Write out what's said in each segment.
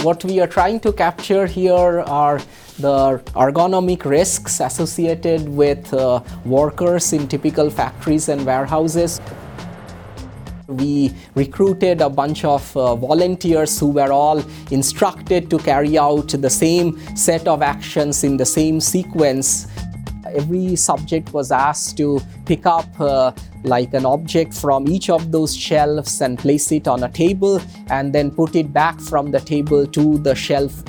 What we are trying to capture here are the ergonomic risks associated with workers in typical factories and warehouses. We recruited a bunch of volunteers who were all instructed to carry out the same set of actions in the same sequence. Every subject was asked to pick up like an object from each of those shelves and place it on a table and then put it back from the table to the shelf.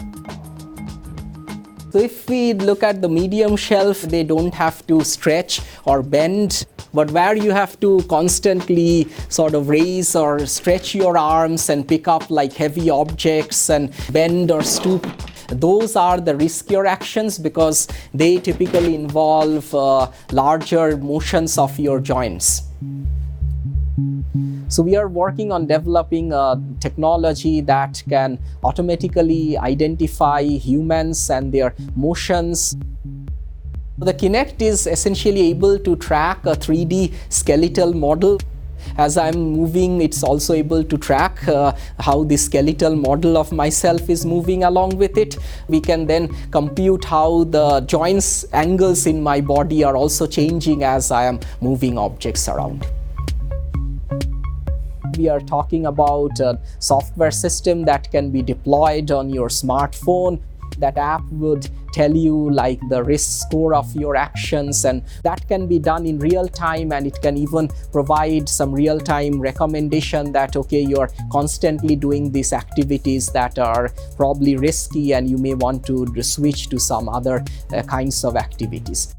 So if we look at the medium shelf, they don't have to stretch or bend, but where you have to constantly sort of raise or stretch your arms and pick up like heavy objects and bend or stoop, those are the riskier actions because they typically involve larger motions of your joints. So we are working on developing a technology that can automatically identify humans and their motions. The Kinect is essentially able to track a 3D skeletal model. As I'm moving, it's also able to track how the skeletal model of myself is moving along with it. We can then compute how the joints angles in my body are also changing as I am moving objects around. We are talking about a software system that can be deployed on your smartphone. That app would tell you like the risk score of your actions, and that can be done in real time, and it can even provide some real-time recommendation that okay, you're constantly doing these activities that are probably risky and you may want to switch to some other kinds of activities.